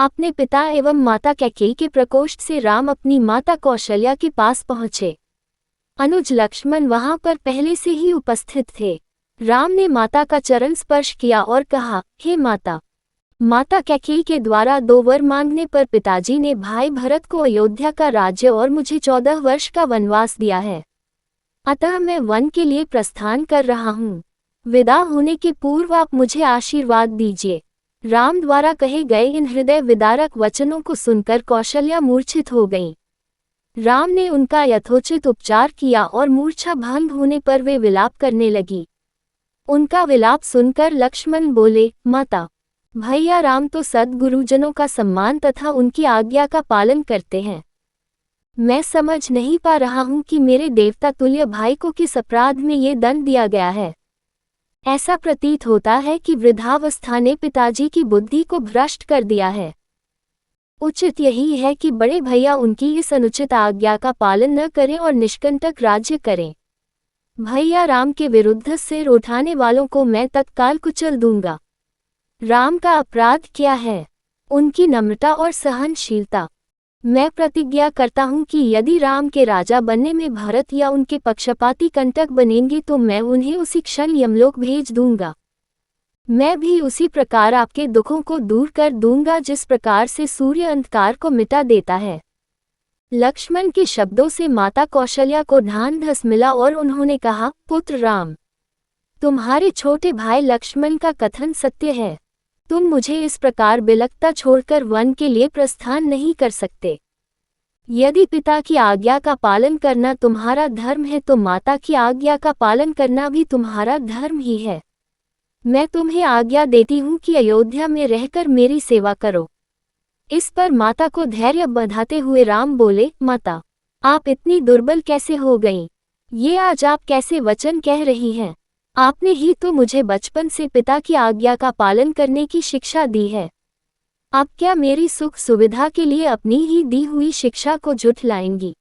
अपने पिता एवं माता कैकेयी के प्रकोष्ठ से राम अपनी माता कौशल्या के पास पहुंचे। अनुज लक्ष्मण वहां पर पहले से ही उपस्थित थे। राम ने माता का चरण स्पर्श किया और कहा, हे माता। माता कैकेयी के द्वारा 2 वर मांगने पर पिताजी ने भाई भरत को अयोध्या का राज्य और मुझे 14 वर्ष का वनवास दिया है। अतः मैं वन के लिए प्रस्थान कर रहा हूँ। विदा होने के पूर्व आप मुझे आशीर्वाद दीजिए। राम द्वारा कहे गए इन हृदय विदारक वचनों को सुनकर कौशल्या मूर्छित हो गईं। राम ने उनका यथोचित उपचार किया और मूर्छा भंग होने पर वे विलाप करने लगी। उनका विलाप सुनकर लक्ष्मण बोले, माता, भैया राम तो सद्गुरुजनों का सम्मान तथा उनकी आज्ञा का पालन करते हैं। मैं समझ नहीं पा रहा हूं कि मेरे देवता तुल्य भाई को किस अपराध में ये दंड दिया गया है। ऐसा प्रतीत होता है कि वृद्धावस्था ने पिताजी की बुद्धि को भ्रष्ट कर दिया है। उचित यही है कि बड़े भैया उनकी इस अनुचित आज्ञा का पालन न करें और निष्कंटक राज्य करें। भैया राम के विरुद्ध सिर उठाने वालों को मैं तत्काल कुचल दूंगा। राम का अपराध क्या है? उनकी नम्रता और सहनशीलता। मैं प्रतिज्ञा करता हूँ कि यदि राम के राजा बनने में भरत या उनके पक्षपाती कंटक बनेंगे तो मैं उन्हें उसी क्षण यमलोक भेज दूंगा। मैं भी उसी प्रकार आपके दुखों को दूर कर दूंगा जिस प्रकार से सूर्य अंधकार को मिटा देता है। लक्ष्मण के शब्दों से माता कौशल्या को ढांढ धस मिला और उन्होंने कहा, पुत्र राम, तुम्हारे छोटे भाई लक्ष्मण का कथन सत्य है। तुम मुझे इस प्रकार बिलखता छोड़कर वन के लिए प्रस्थान नहीं कर सकते। यदि पिता की आज्ञा का पालन करना तुम्हारा धर्म है तो माता की आज्ञा का पालन करना भी तुम्हारा धर्म ही है। मैं तुम्हें आज्ञा देती हूँ कि अयोध्या में रहकर मेरी सेवा करो। इस पर माता को धैर्य बंधाते हुए राम बोले, माता, आप इतनी दुर्बल कैसे हो गईं? ये आज आप कैसे वचन कह रही हैं? आपने ही तो मुझे बचपन से पिता की आज्ञा का पालन करने की शिक्षा दी है। अब क्या मेरी सुख सुविधा के लिए अपनी ही दी हुई शिक्षा को झुठलाएंगी?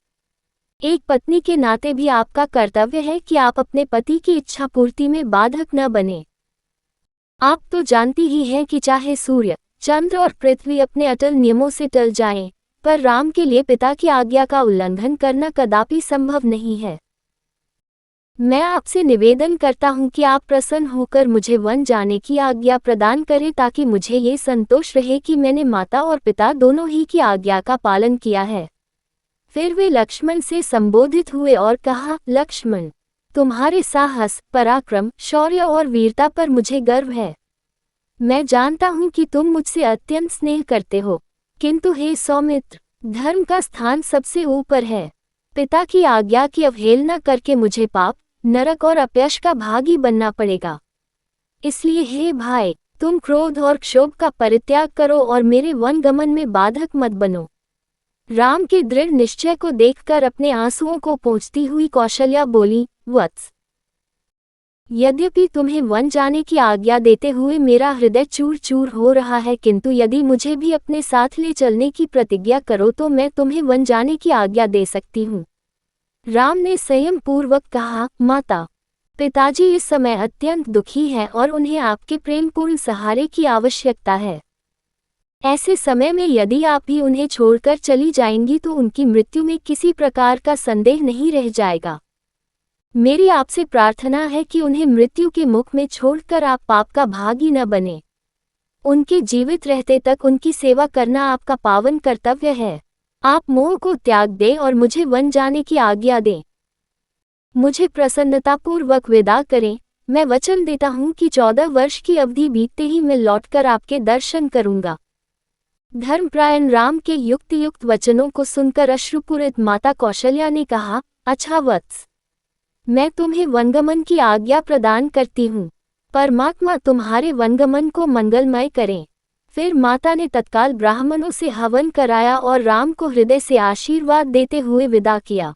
एक पत्नी के नाते भी आपका कर्तव्य है कि आप अपने पति की इच्छा पूर्ति में बाधक न बने। आप तो जानती ही हैं कि चाहे सूर्य, चंद्र और पृथ्वी अपने अटल नियमों से टल जाएं, पर राम के लिए पिता की आज्ञा का उल्लंघन करना कदापि संभव नहीं है। मैं आपसे निवेदन करता हूं कि आप प्रसन्न होकर मुझे वन जाने की आज्ञा प्रदान करें ताकि मुझे ये संतोष रहे कि मैंने माता और पिता दोनों ही की आज्ञा का पालन किया है। फिर वे लक्ष्मण से संबोधित हुए और कहा, लक्ष्मण, तुम्हारे साहस, पराक्रम, शौर्य और वीरता पर मुझे गर्व है। मैं जानता हूं कि तुम मुझसे अत्यंत स्नेह करते हो, किंतु हे सौमित्र, धर्म का स्थान सबसे ऊपर है। पिता की आज्ञा की अवहेलना करके मुझे पाप, नरक और अपयश का भागी बनना पड़ेगा। इसलिए हे भाई, तुम क्रोध और क्षोभ का परित्याग करो और मेरे वन गमन में बाधक मत बनो। राम के दृढ़ निश्चय को देखकर अपने आंसुओं को पोंछती हुई कौशल्या बोली, वत्स, यद्यपि तुम्हें वन जाने की आज्ञा देते हुए मेरा हृदय चूर चूर हो रहा है, किंतु यदि मुझे भी अपने साथ ले चलने की प्रतिज्ञा करो तो मैं तुम्हें वन जाने की आज्ञा दे सकती हूँ। राम ने संयम पूर्वक कहा, माता, पिताजी इस समय अत्यंत दुखी हैं और उन्हें आपके प्रेमपूर्ण सहारे की आवश्यकता है। ऐसे समय में यदि आप भी उन्हें छोड़कर चली जाएंगी तो उनकी मृत्यु में किसी प्रकार का संदेह नहीं रह जाएगा। मेरी आपसे प्रार्थना है कि उन्हें मृत्यु के मुख में छोड़कर आप पाप का भागी न बने। उनके जीवित रहते तक उनकी सेवा करना आपका पावन कर्तव्य है। आप मोह को त्याग दें और मुझे वन जाने की आज्ञा दें। मुझे प्रसन्नतापूर्वक विदा करें। मैं वचन देता हूँ कि 14 वर्ष की अवधि बीतते ही मैं लौटकर आपके दर्शन करूँगा। धर्मपरायण राम के युक्त वचनों को सुनकर अश्रुपूरित माता कौशल्या ने कहा, अच्छा वत्स, मैं तुम्हें वनगमन की आज्ञा प्रदान करती हूँ। परमात्मा तुम्हारे वनगमन को मंगलमय करें। फिर माता ने तत्काल ब्राह्मणों से हवन कराया और राम को हृदय से आशीर्वाद देते हुए विदा किया।